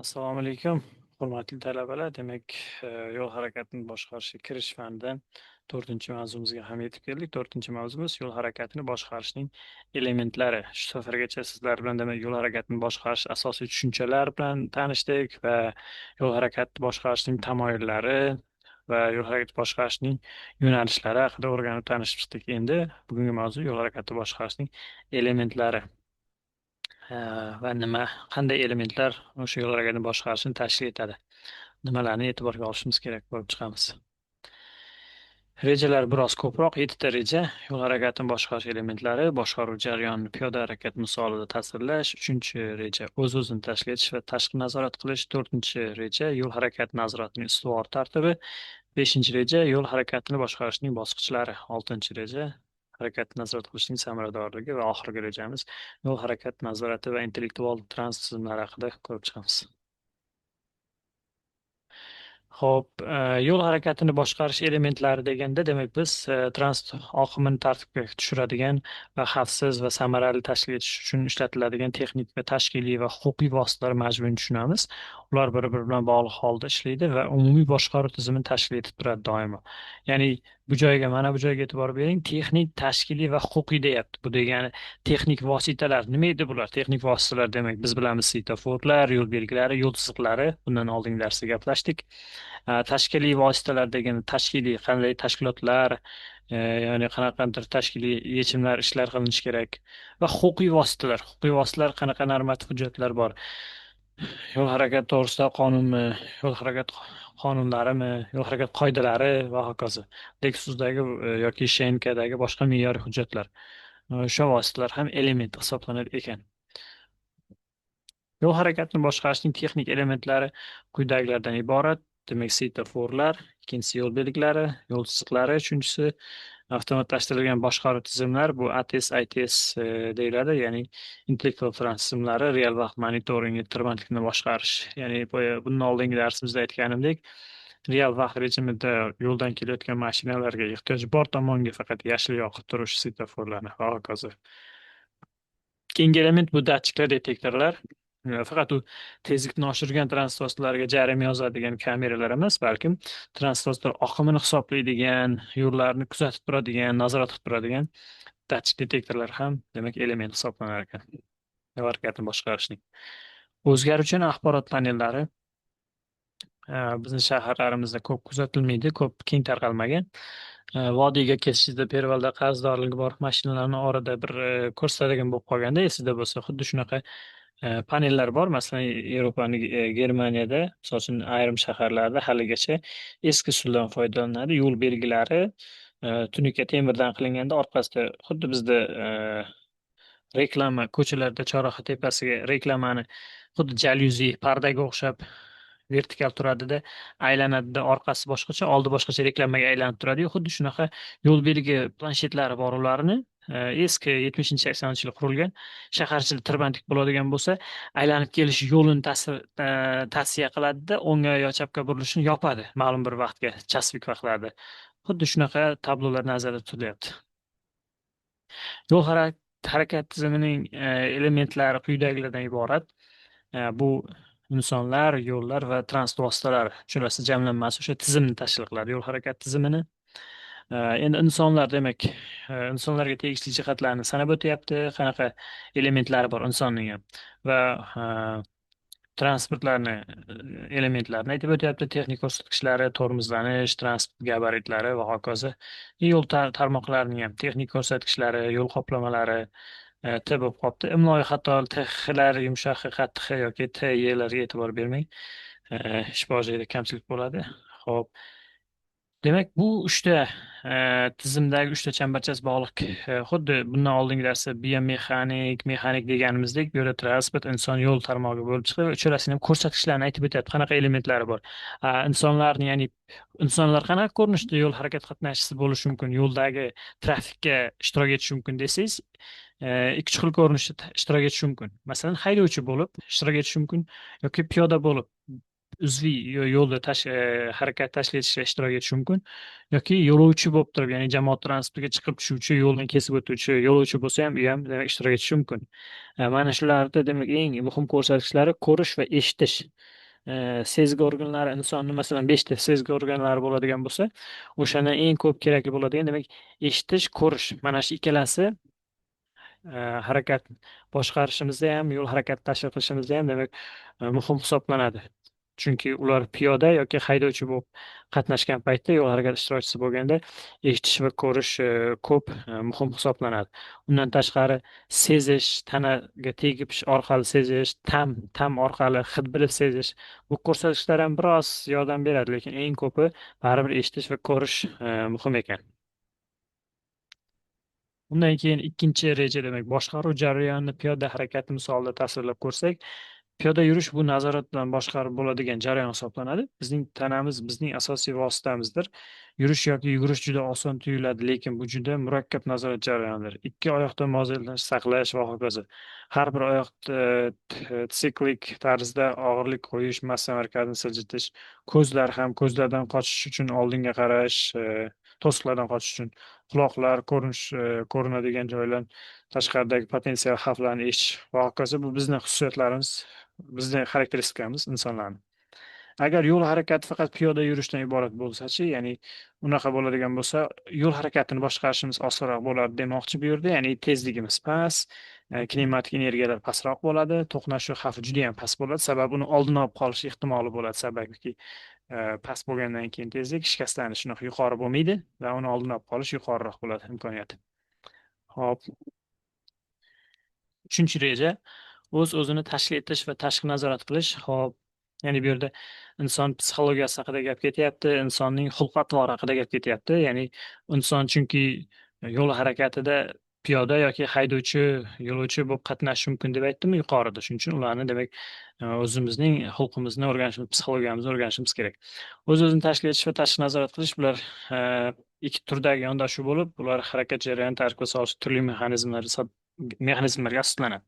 Assalomu alaykum, hurmatli talabalar. Demak, yo'l harakatini boshqarishga kirish fanidan 4-mavzumizga ham yetib keldik. 4-mavzumuz yo'l harakatini boshqarishning elementlari. Shu safargacha sizlar bilan demak yo'l harakatini boshqarish asosiy tushunchalar bilan tanishdik va yo'l harakatini boshqarishning tamoyillari va yo'l harakati boshqarishning yo'nalishlari haqida o'rganib tanishib chiqdik. Endi bugungi mavzu yo'l harakati boshqarishning elementlari. Va qanday elementlar o'sha yo'l harakatini boshqarishni tashkil etadi? Nimalarni e'tiborga olishimiz kerak bo'lib chiqamiz. Rejalar biroz ko'proq, 7 ta reja. Yo'l harakatini boshqarish elementlari, boshqaruv jarayonini piyoda harakat misolida tasvirlash. 3-reja o'z-o'zini tashkil etish va tashqi nazorat qilish. 4-reja yo'l harakati nazoratining ustuvor tartibi. 5-reja yo'l harakatini boshqarishning bosqichlari. 6-reja harakatni nazorat qilishning samaradorligi va oxirgi rejamiz yo'l harakati nazorati va intellektual trans tizimlari haqida ko'rib chiqamiz. Xo'p, yo'l harakatini boshqarish elementlari deganda, demak, biz transport oqimini tartibga tushiradigan va xavfsiz va samarali tashkil etish uchun ishlatiladigan texnik va tashkiliy va huquqiy vositalar majmuini tushunamiz. Ular bir-biri bilan bog'liq holda ishlaydi va umumiy boshqaruv tizimini tashkil etib turadi doimo. Ya'ni mana bu joyga e'tibor bering, texnik, tashkiliy va huquqiy deyapti. Bu degani texnik vositalar. Nima edi bular? Texnik vositalar demak, biz bilamiz svetoforlar, yo'l belgilari, yo'l chiziqlari. Bundan oldingi darsda gaplashdik. Tashkiliy vositalar degani tashkiliy qanday tashkilotlar, ya'ni qanaqadir tashkiliy yechimlar, ishlar qilinishi kerak va huquqiy vositalar qanaqa normativ hujjatlar bor, yo'l harakati to'g'risida qonunmi, yo'l harakati qonunlarimi, yo'l harakati qoidalari va hokazo. Lexusdagi yoki SHNKdagi boshqa me'yoriy hujjatlar. O'sha vositalar ham element hisoblanar ekan. Yo'l harakatini boshqarishning texnik elementlari quyidagilardan iborat. Demak, svetoforlar, ikkinchisi yo'l belgilari, yo'l chiziqlari, uchinchisi avtomatlashtirilgan boshqaruv tizimlari, bu ATS, ITS deyiladi, ya'ni intellektual trans tizimlari, real vaqt monitoringi, tirbandlikni boshqarish. Ya'ni bundan oldingi darsimizda aytganimdek, real vaqt rejimida yo'ldan kelayotgan mashinalarga ehtiyoj bor tomonga faqat yashil yoqib turish svetoforlarni va hokazo. Keyingi element bu datchiklar, detektorlar. Faqat u tezlikni oshirgan transportlarga jarima yozadigan kameralar emas, balkim transportlar oqimini hisoblaydigan, yo'llarni kuzatib turadigan, nazorat qilib turadigan datchik detektorlar ham demak element hisoblanar ekan. Yo'l harakatini boshqarishning o'zgaruvchan axborot panellari bizni shaharlarimizda ko'p kuzatilmaydi, ko'p keng tarqalmagan. Vodiyga ketishda pervalda qarzdorligi bor mashinalarni orada bir ko'rsatadigan bo'lib qolganda, esida bo'lsa, xuddi shunaqa panellar bor. Masalan, Yevropani Germaniyada, misol uchun, ayrim shaharlarda haligacha eski usuldan foydalanadi. Yo'l belgilari tunuka temirdan qilinganda orqasida xuddi bizda reklama ko'chalarda chorraha tepasiga reklamani xuddi jalyuzi pardaga o'xshab vertikal turadida, aylanadida, orqasi boshqacha, oldi boshqacha reklamaga aylanib turadiyu, xuddi shunaqa yo'l belgi planshetlari bor ularni. Eski 70-80 yil qurilgan, shaharchada tirbandlik bo'ladigan bo'lsa, aylanib kelish yo'lini tavsiya qiladida, o'ngga yo chapga burilishini yopadi ma'lum bir vaqtga, chasvik vaqtlarda. Xuddi shunaqa tablolar nazarda tutilyapti. Yo'l harakat tizimining elementlari quyidagilardan iborat. Bu insonlar, yo'llar va transport vositalari jumlasi jamlanmasi o'sha tizimni tashkil qiladi, yo'l harakati tizimini. Endi insonlar demak, insonlarga tegishli jihatlarni sanab o'tyapti, qanaqa elementlari bor insonning ham va transportlarni elementlarini aytib o'tyapti, texnik ko'rsatkichlari, tormozlanish, transport gabaritlari va hokazo. Yo'l tarmoqlarining ham texnik ko'rsatkichlari, yo'l qoplamalari T bo'lib qolibdi. Imloviy xato, T-lar yumshoq, qattiq yoki T-larga e'tibor bermang. Ish joyida kamchilik bo'ladi. Xo'p. Demak, bu tizimdagi uchta chambarchas bog'liq. Xuddi bundan oldingi darsda biomexanik, mexanik deganimizdek, bu yerda transport, inson, yo'l tarmog'i bo'lib chiqdi va uchalasining ham ko'rsatkichlarini aytib o'tyapti, qanaqa elementlari bor. Insonlarni, ya'ni insonlar qanaqa ko'rinishda yo'l harakati qatnashchisi bo'lishi mumkin, yo'ldagi trafikka ishtirok etishi mumkin desangiz, ikki xil ko'rinishda ishtirok etishi mumkin. Masalan, haydovchi bo'lib ishtirok etishi mumkin yoki piyoda bo'lib uzviy yo'lda harakat tashkil etishda ishtirok etishi mumkin yoki yo'lovchi bo'lib turib, ya'ni jamoat transportiga chiqib tushuvchi, yo'lni kesib o'tuvchi yo'lovchi bo'lsa ham, u ham demak ishtirok etishi mumkin. Mana shularni demak eng muhim ko'rsatkichlari ko'rish va eshitish. Sezgi organlari insonni masalan beshta sezgi organlari bo'ladigan bo'lsa, o'shandan eng ko'p kerakli bo'ladigan demak eshitish, ko'rish. Mana shu ikkalasi harakat boshqarishimizda ham, yo'l harakati tashkil qilishimizda ham demak muhim hisoblanadi. Chunki ular piyoda yoki haydovchi bo'lib qatnashgan paytda, yo'l harakati ishtirokchisi bo'lganda eshitish va ko'rish ko'p muhim hisoblanadi. Undan tashqari sezish, tanaga tegish orqali sezish, tam orqali hid bilib sezish, bu ko'rsatkichlar ham biroz yordam beradi, lekin eng ko'pi baribir eshitish va ko'rish muhim ekan. Undan keyin ikkinchi reja demak boshqaruv jarayonini piyoda harakati misolida tasvirlab ko'rsak, piyoda yurish bu nazorat bilan boshqarib bo'ladigan jarayon hisoblanadi. Bizning tanamiz bizning asosiy vositamizdir. Yurish yoki yugurish juda oson tuyuladi, lekin bu juda murakkab nazorat jarayonidir. Ikki oyoqda muvozanatni saqlash va hokazo. Har bir oyoqda siklik tarzda og'irlik qo'yish, massa markazini siljitish, ko'zlar ham ko'zlardan qochish uchun oldinga qarash, to'siqlardan qochish uchun quloqlar, ko'rinadigan joylar, tashqaridagi potensial xavflarni eshitish va hokazo. Bu bizning xususiyatlarimiz, bizning xarakteristikamiz insonlarni. Agar yo'l harakati faqat piyoda yurishdan iborat bo'lsa-chi, ya'ni unaqa bo'ladigan bo'lsa, yo'l harakatini boshqarishimiz osonroq bo'ladi demoqchi bu yerda, ya'ni tezligimiz past, kinematik energiyalar pastroq bo'ladi, to'qnashuv xavfi juda ham past bo'ladi, sababi uni oldini olib qolish ehtimoli bo'ladi, sababki past bo'lgandan keyin tezlik shikastlanish shunaqa yuqori bo'lmaydi va uni oldini olib qolish yuqoriroq bo'ladi imkoniyati. Hop, uchinchi reja o'z-o'zini tashkil etish va tashqi nazorat qilish. Hop, ya'ni bu yerda inson psixologiyasi haqida gap ketyapti, insonning xulq-atvori haqida gap ketyapti. Ya'ni inson chunki yo'l harakatida piyoda yoki haydovchi, yo'lovchi bo'lib qatnashishi mumkin deb aytdim yuqorida. Shuning uchun ularni demak o'zimizning xulqimizni o'rganishimiz, psixologiyamizni o'rganishimiz kerak. O'z-o'zini tashkil etish va tashqi nazorat qilish bular ikki turdagi yondashuv bo'lib, ular harakat jarayonini tartibga solish turli mexanizmlarga asoslanadi.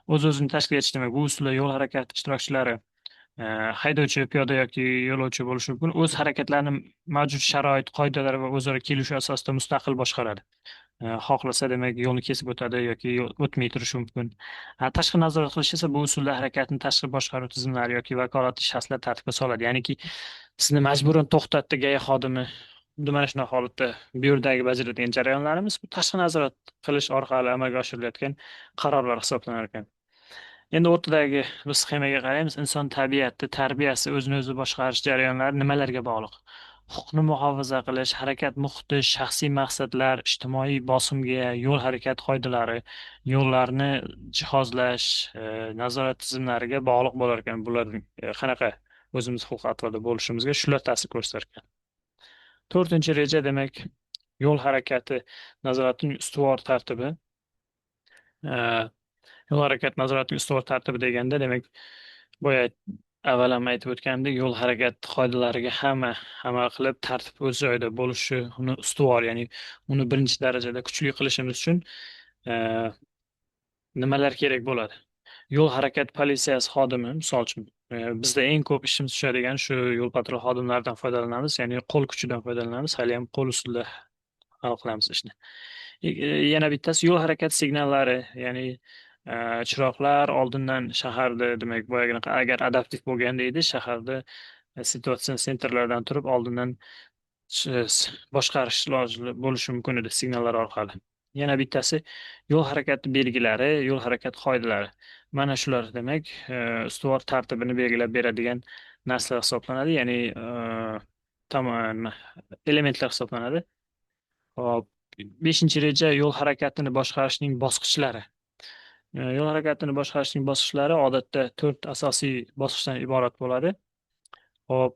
O'z-o'zini tashkil etish demak bu usulda yo'l harakati ishtirokchilari haydovchi, piyoda yoki yo'lovchi bo'lishi mumkin. O'z harakatlarini mavjud sharoit, qoidalar va o'zaro kelishuv asosida mustaqil boshqaradi. Xohlasa demak yo'lni kesib o'tadi yoki o'tmay turishi mumkin. Tashqi nazorat qilish esa bu usulda harakatni tashqi boshqaruv tizimlari yoki vakolatli shaxslar tartibga soladi. Ya'niki sizni majburan to'xtatdi GAI xodimi. Endi mana shunaqa holatda bu yerdagi bajaradigan jarayonlarimiz bu tashqi nazorat qilish orqali amalga oshirilayotgan qarorlar hisoblanar ekan. Endi o'rtadagi biz sxemaga qaraymiz. Inson tabiati, tarbiyasi, o'zini o'zi boshqarish jarayonlari nimalarga bog'liq? Huquqni muhofaza qilish, harakat muhiti, shaxsiy maqsadlar, ijtimoiy bosimga, yo'l harakati qoidalari, yo'llarni jihozlash, nazorat tizimlariga bog'liq bo'lar ekan. Bular qanaqa o'zimiz xulq-atvorda bo'lishimizga shular ta'sir ko'rsatar ekan. To'rtinchi reja demak yo'l harakati nazoratining ustuvor tartibi. Yo'l harakati nazoratining ustuvor tartibi deganda demak boya avval ham aytib o'tgandek, yo'l harakati qoidalariga hamma amal qilib tartib o'z joyida bo'lishi, uni ustuvor, ya'ni uni birinchi darajada kuchli qilishimiz uchun nimalar kerak bo'ladi? Yo'l harakati politsiyasi xodimi, misol uchun, bizda eng ko'p ishimiz tushadigan shu yo'l patrul xodimlaridan foydalanamiz, ya'ni qo'l kuchidan foydalanamiz, hali ham qo'l usulida hal qilamiz ishni. Yana bittasi yo'l harakati signallari, ya'ni chiroqlar oldindan shaharda demak boyaginaqa agar adaptiv bo'lganda edi, shaharda situatsion sentrlardan turib oldindan boshqarish lozim bo'lishi mumkin edi signallar orqali. Yana bittasi yo'l harakati belgilari, yo'l harakati qoidalari. Mana shular demak ustuvor tartibini belgilab beradigan narsalar hisoblanadi, ya'ni elementlar hisoblanadi. Hop, beshinchi reja yo'l harakatini boshqarishning bosqichlari. Yo'l harakatini boshqarishning bosqichlari odatda 4 asosiy bosqichdan iborat bo'ladi. Hop,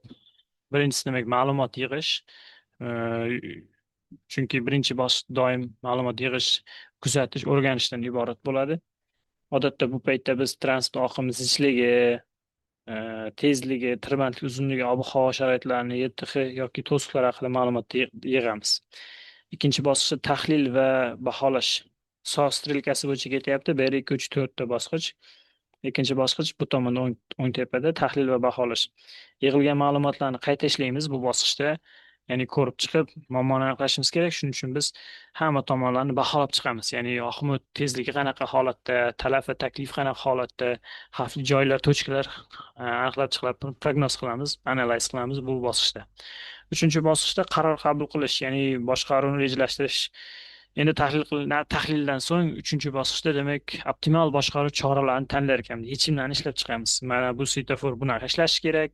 birinchisi demak ma'lumot yig'ish. Chunki birinchi bosqich doim ma'lumot yig'ish, kuzatish, o'rganishdan iborat bo'ladi. Odatda bu paytda biz transport oqimi zichligi, tezligi, tirbandlik uzunligi, ob-havo sharoitlarini, YTH yoki to'siqlar haqida ma'lumot yig'amiz. Ikkinchi bosqich tahlil va baholash. SOS strilkasi bo'yicha ketyapti. 1, 2, 3, 4 ta bosqich. Ikkinchi bosqich bu tomonda o'ng tepada tahlil va baholash. Yig'ilgan ma'lumotlarni qayta ishlaymiz bu bosqichda. Ya'ni ko'rib chiqib, muammoni aniqlashimiz kerak. Shuning uchun biz hamma tomonlarni baholab chiqamiz. Ya'ni oqim tezligi qanaqa holatda, talab va taklif qanaqa holatda, xavfli joylar, tochkalar aniqlab chiqilib, prognoz qilamiz, analiz qilamiz bu bosqichda. Uchinchi bosqichda qaror qabul qilish, ya'ni boshqaruvni rejalashtirish. Endi tahlildan so'ng uchinchi bosqichda demak optimal boshqaruv choralarini tanlar ekanmiz, yechimlarni ishlab chiqamiz. Mana bu svetofor bunaqa ishlashi kerak.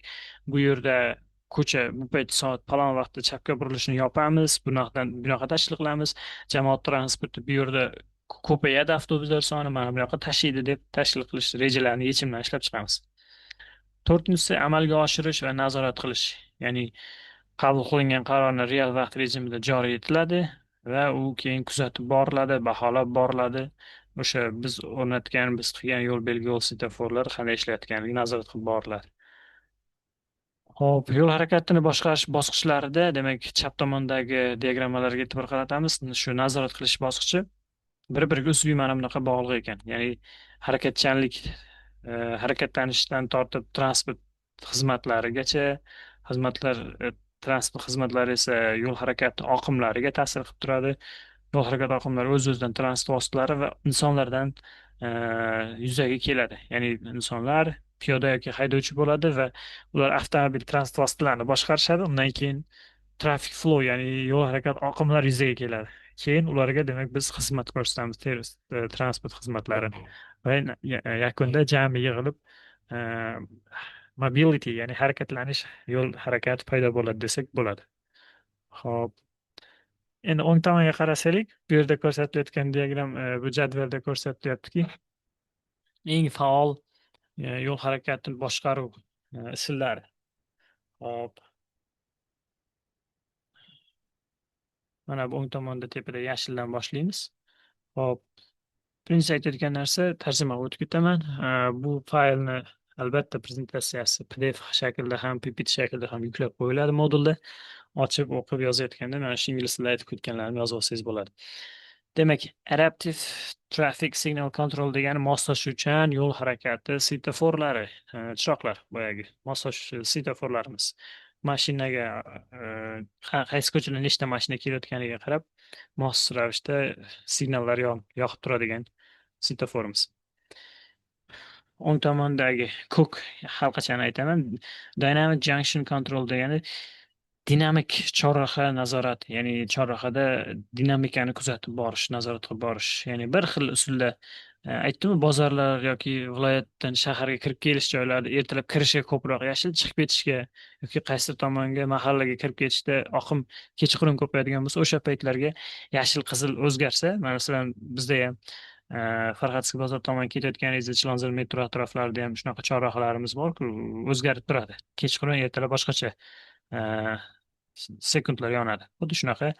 Bu yerda ko'cha bu payt soat falon vaqtda chapga burilishini yopamiz. Bunaqa tashkil qilamiz. Jamoat transporti bu yerda ko'payadi avtobuslar soni mana buyoqqa tashiydi deb tashkil qilish rejalarini, yechimlarni ishlab chiqamiz. To'rtinchisi amalga oshirish va nazorat qilish. Ya'ni qabul qilingan qarorni real vaqt rejimida joriy etiladi va u keyin kuzatib boriladi, baholab boriladi. O'sha biz o'rnatgan, biz qilgan yo'l belgi, yo'l svetoforlar qanday ishlayotganligi nazorat qilib boriladi. Hop, yo'l harakatini boshqarish bosqichlarida, demak, chap tomondagi diagrammalarga e'tibor qaratamiz. Shu nazorat qilish bosqichi bir-biriga uzviy mana bunaqa bog'liq ekan. Ya'ni harakatchanlik, harakatlanishdan tortib transport xizmatlarigacha, xizmatlar, transport xizmatlari esa yo'l harakati oqimlariga ta'sir qilib turadi. Yo'l harakati oqimlari o'z-o'zidan transport vositalari va insonlardan yuzaga keladi. Ya'ni insonlar piyoda yoki haydovchi bo'ladi va ular avtomobil transport vositalarini boshqarishadi. Undan keyin traffic flow, ya'ni yo'l harakati oqimlari yuzaga keladi. Keyin ularga demak biz xizmat ko'rsatamiz, transport xizmatlarini. Va yakunda jami yig'ilib e, mobility, ya'ni harakatlanish, yo'l harakati paydo bo'ladi desak bo'ladi. Ho'p. Endi o'ng tomonga qarasak, bu yerda ko'rsatilayotgan diagram, bu jadvalda ko'rsatilyaptiki, eng faol yo'l harakatini boshqaruv usullari. Hop. Mana bu o'ng tomonda tepada yashildan boshlaymiz. Hop. Birinchi aytayotgan narsa, tarjimaga o'tib ketaman. Bu faylni albatta prezentatsiyasi PDF shaklida ham, PPT shaklida ham yuklab qo'yiladi modulda. Ochib o'qib yozayotganda mana shu ingliz tilida aytib ketganlarimni yozib olsangiz bo'ladi. Demak, Adaptive Traffic Signal Control degani moslashuvchan yo'l harakati svetoforlari, chiroqlar, boyagi moslashuvchi svetoforlarimiz. Mashinaga qaysi ko'chadan nechta mashina kelayotganiga qarab mos ravishda signallar yoqib turadigan svetoforimiz. O'ng tomondagi ko'k halqachani aytaman. Dynamic Junction Control degani dinamik chorraha nazorati, ya'ni chorrahada dinamikani kuzatib borish, nazorat qilib borish. Ya'ni bir xil usulda aytdim, bozorlar yoki viloyatdan shaharga kirib kelish joylarida ertalab kirishga ko'proq yashil, chiqib ketishga yoki qaysi tomonga mahallaga kirib ketishda oqim kechqurun ko'payadigan bo'lsa, o'sha paytlarga yashil qizil o'zgarsa, masalan bizda ham Farxatskiy bozor tomon ketayotganingizda Chilonzor metro atroflarida ham shunaqa chorrahalarimiz borku, o'zgarib turadi. Kechqurun, ertalab boshqacha sekundlar yonadi. Xuddi shunaqa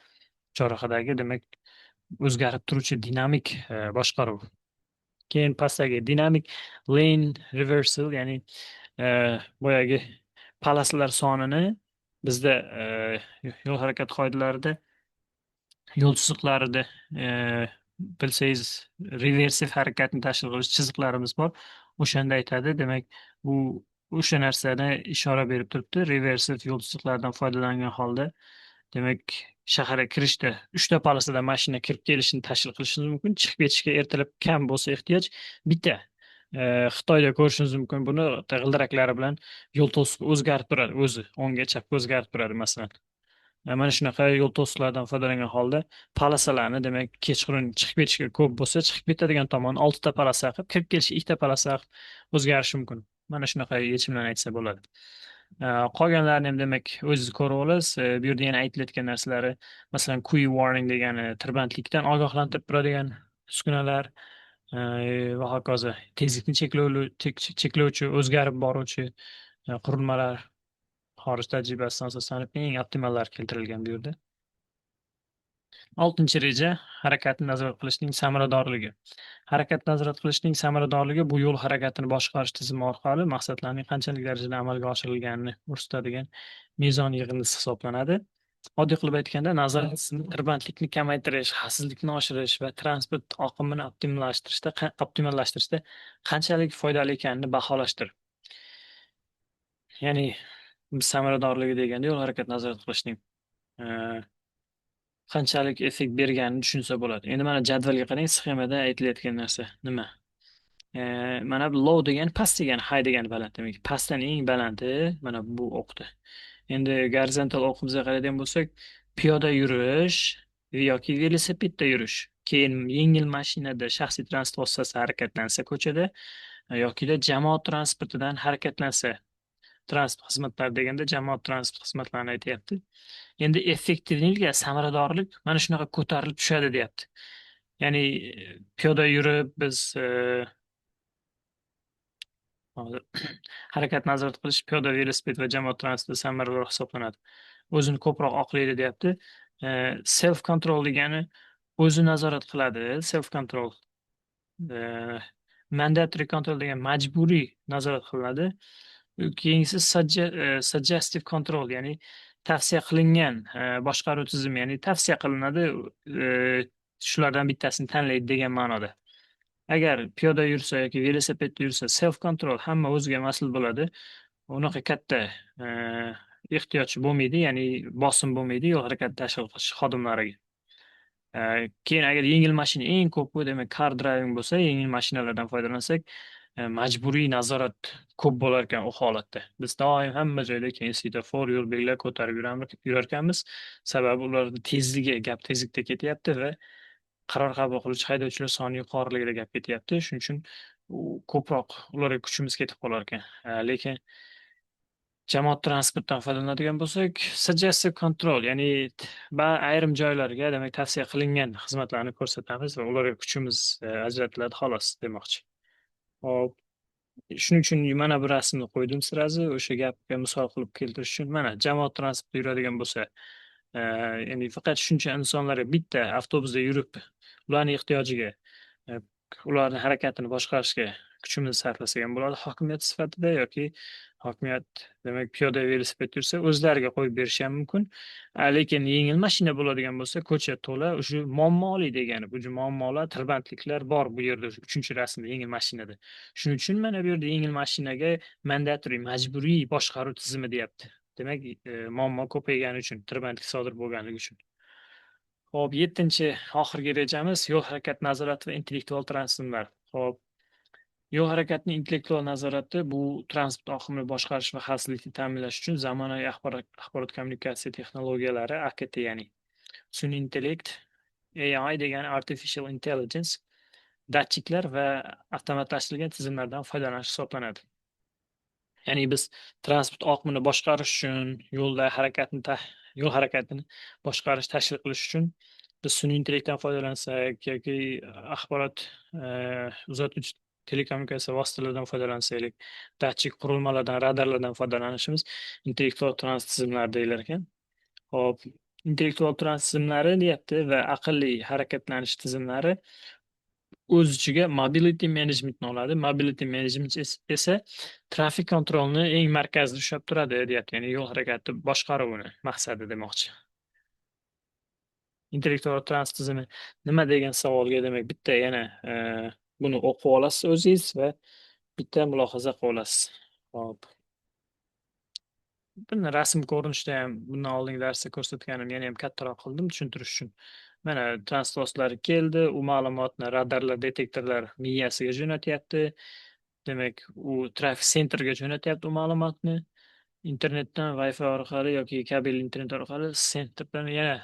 chorrahadagi demak o'zgarib turuvchi dinamik boshqaruv. Keyin pastdagi dinamik lane reversal, ya'ni boyagi palaslar sonini bizda yo'l harakati qoidalarida, yo'l chiziqlarida bilsangiz reversiv harakatni tashkil qilish chiziqlarimiz bor. O'shanda aytadi. Demak, bu o'sha narsani ishora berib turibdi. Reversiv yo'l chiziqlaridan foydalangan holda demak, shaharga kirishda 3 ta palasadan mashina kirib kelishini tashkil qilishingiz mumkin. Chiqib ketishga ertalab kam bo'lsa ehtiyoj bitta. Xitoyda ko'rishingiz mumkin buni g'ildiraklari bilan yo'l to'siq o'zgarib turadi o'zi. O'ngga, chapga o'zgarib turadi masalan. Mana shunaqa yo'l to'siqlardan foydalangan holda palasalarni demak kechqurun chiqib ketishga ko'p bo'lsa, chiqib ketadigan tomon 6 ta palasa qilib, kirib kelish 2 ta palasa qilib o'zgarishi mumkin. Mana shunaqa yechimlarni aytsa bo'ladi. Qolganlarini ham demak o'zingiz ko'rib olasiz. Bu yerda yana aytilayotgan narsalari, masalan, queue warning degani tirbandlikdan ogohlantirib turadigan uskunalar va hokazo. Tezlikni cheklovchi, o'zgarib boruvchi qurilmalar xorij tajribasidan asoslanib eng optimallari keltirilgan bu yerda. 6-chi reja harakatni nazorat qilishning samaradorligi. Harakatni nazorat qilishning samaradorligi bu yo'l harakatini boshqarish tizimi orqali maqsadlarning qanchalik darajada amalga oshirilganini ko'rsatadigan mezon yig'indisi hisoblanadi. Oddiy qilib aytganda, nazorat tizimi tirbandlikni kamaytirish, xavfsizlikni oshirish va transport oqimini optimallashtirishda qanchalik foydali ekanini baholashdir. Ya'ni biz samaradorligi deganda yo'l harakati nazorat qilishning eh, qanchalik effekt berganini tushunsa bo'ladi. Endi mana jadvalga qarang, sxemada aytilayotgan narsa nima? Mana bu low degani past degani high degani baland demak. Pastdan eng balandi mana bu o'qda. Endi gorizontal o'qimizga qaraydigan bo'lsak, piyoda yurish yoki velosipedda yurish. Keyin yengil mashinada, shaxsiy transport vositasi harakatlansa ko'chada yokida jamoat transportidan harakatlansa, transport xizmatlari deganda jamoat transport xizmatlarini aytyapti. Endi effektivlik va samaradorlik mana shunaqa ko'tarilib tushadi deyapti. Ya'ni piyoda yurib biz hozir harakat nazorat qilish piyoda, velosiped va jamoat transporti samarador hisoblanadi. O'zini ko'proq oqlaydi deyapti. Self control degani o'zi nazorat qiladi. Self control. Mandatory control degan majburiy nazorat qilinadi. Keyingisi suggestive control, ya'ni tavsiya qilingan boshqaruv tizimi, ya'ni tavsiya qilinadi, shulardan bittasini tanlaydi degan ma'noda. Agar piyoda yursa yoki velosipedda yursa, self control, hamma o'ziga mas'ul bo'ladi. Unaqa katta ehtiyoj bo'lmaydi, ya'ni bosim bo'lmaydi yo'l harakati tashkil qilish xodimlariga. Keyin agar yengil mashina eng ko'pi, demak car driving bo'lsa, yengil mashinalardan foydalansak, majburiy nazorat ko'p bo'lar ekan u holatda. Biz doim hamma joyda keyin svetofor, yo'l belgilari ko'tarib yurar ekanmiz. Sababi ularni tezligi, gap tezlikda ketyapti va qaror qabul qiluvchi haydovchilar soni yuqoriligida gap ketyapti. Shuning uchun ko'proq ularga kuchimiz ketib qolar ekan. Lekin jamoat transportdan foydalanadigan bo'lsak, suggestive control, ya'ni ayrim joylarga, demak, tavsiya qilingan xizmatlarni ko'rsatamiz va ularga kuchimiz ajratiladi xolos demoqchi. Hop, shuning uchun mana bu rasmni qo'ydim sirazi, o'sha gapga misol qilib keltirish uchun. Mana jamoat transportida yuradigan bo'lsa, ya'ni faqat shuncha insonlarga bitta avtobusda yurib, ularning ehtiyojiga, e, ularni harakatini boshqarishga kuchimizni sarflasak ham bo'ladi hokimiyat sifatida, yoki hokimiyat, demak, piyoda, velosiped yursa o'zlariga qo'yib berishi ham mumkin. Lekin yengil mashina bo'ladigan bo'lsa, ko'cha to'la shu muammoli degani, bu muammolar, tirbandliklar bor bu yerda, uchinchi rasmda yengil mashinada. Shuning uchun mana bu yerda yengil mashinaga mandatory, majburiy boshqaruv tizimi deyapti. Demak, muammo ko'paygani uchun, tirbandlik sodir bo'lganligi uchun. Ho'p, yettinchi, oxirgi rejamiz yo'l harakati nazorati va intellektual tizimlar. Ho'p, yo'l harakatining intellektual nazorati bu transport oqimini boshqarish va xavfsizlikni ta'minlash uchun zamonaviy axborot kommunikatsiya texnologiyalari, AKT, ya'ni sun'iy intellekt, AI degani artificial intelligence, datchiklar va avtomatlashtirilgan tizimlardan foydalanish hisoblanadi. Ya'ni biz transport oqimini boshqarish uchun, yo'l harakatini boshqarish, tashkil qilish uchun biz sun'iy intellektdan foydalansak yoki axborot uzatuvchi telekommunikatsiya vositalaridan foydalansak, datchik qurilmalardan, radarlardan foydalanishimiz intellektual tizimlar deyilar ekan. Hop, intellektual tizimlari deyapti va aqlli harakatlanish tizimlari o'z ichiga mobility managementni oladi. Mobility management esa trafik kontrolni eng markazida ushlab turadi, deyapti. Ya'ni yo'l harakati boshqaruvini maqsadi demoqchi. Intellektual tizimi nima degan savolga, demak, bitta yana buni o'qib olasiz o'zingiz va bitta mulohaza qilib olasiz. Hop. Buni rasm ko'rinishda ham bundan oldingi darsda ko'rsatganim, yana ham kattaroq qildim tushuntirish uchun. Mana transport keldi, u ma'lumotni radarlar, detektorlar miyasiga jo'natyapti. Demak, u trafik sentrga jo'natyapti u ma'lumotni. Internetdan Wi-Fi orqali yoki kabel internet orqali sentrdan yana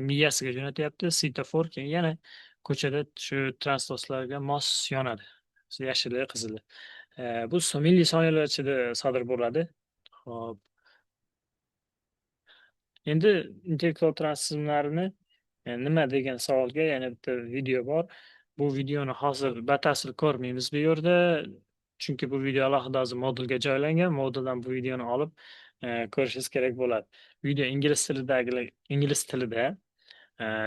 miyasiga jo'natyapti. Svetofor keyin yana ko'chada shu transportlarga mos yonadi. Yashili, qizili. Bu millisoniyalar ichida sodir bo'ladi. Xo'p. Endi intellektual tizimlarini nima degan savolga yana bitta video bor. Bu videoni hozir batafsil ko'rmaymiz bu yerda, chunki bu video alohida modulga joylangan. Moduldan bu videoni olib ko'rishingiz kerak bo'ladi. Video ingliz tilida,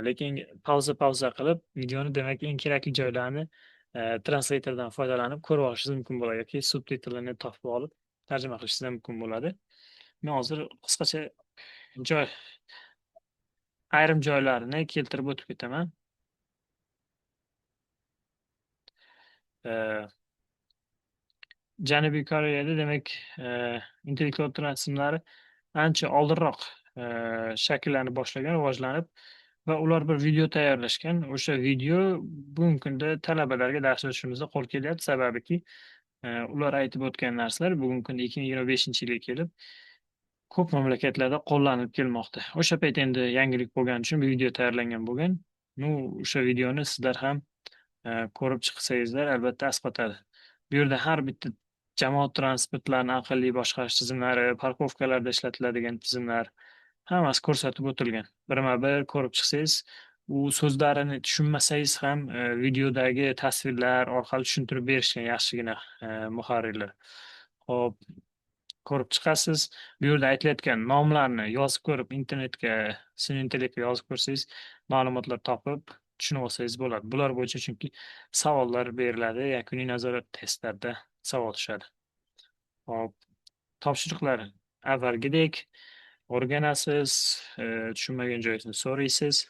lekin pauza qilib videoni, demak, eng kerakli joylarini translatordan foydalanib ko'rib olishingiz mumkin bo'ladi yoki subtitrlarni topib olib tarjima qilishingiz mumkin bo'ladi. Men hozir qisqacha joy ayrim joylarini keltirib o'tib ketaman. E, Janubiy Koreyada demak intellektual tizimlari ancha oldinroq shakllana boshlagan, rivojlanib va ular bir video tayyorlashgan. O'sha video bugungi kunda talabalarga dars o'tishimizda qo'l kelyapti. Sababiki ular aytib o'tgan narsalar bugungi kunda 2025-yilga kelib ko'p mamlakatlarda qo'llanilib kelmoqda. O'sha payt endi yangilik bo'lgani uchun bir video tayyorlangan bo'lgan. Ну, o'sha videoni sizlar ham ko'rib chiqsangizlar albatta asqotadi. Bu yerda har bitta jamoat transportlarini aqlli boshqarish tizimlari, parkovkalarda ishlatiladigan tizimlar hammasi ko'rsatib o'tilgan. Birma-bir ko'rib chiqsangiz, u so'zlarini tushunmasangiz ham videodagi tasvirlar orqali tushuntirib berishgan yaxshigina muharrirlar. Hop, ko'rib chiqasiz. Bu yerda aytilayotgan nomlarni yozib ko'rib, internetga, intellektga yozib ko'rsangiz, ma'lumotlar topib, tushunib olsangiz bo'ladi. Bular bo'yicha chunki savollar beriladi, yakuniy nazorat testlarda savol tushadi. Hop, topshiriqlar avvalgidek o'rganasiz, tushunmagan joyingizni so'raysiz.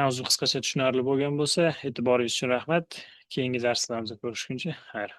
Mavzu qisqacha tushunarli bo'lgan bo'lsa, e'tiboringiz uchun rahmat. Keyingi darslarimizda ko'rishguncha, xayr.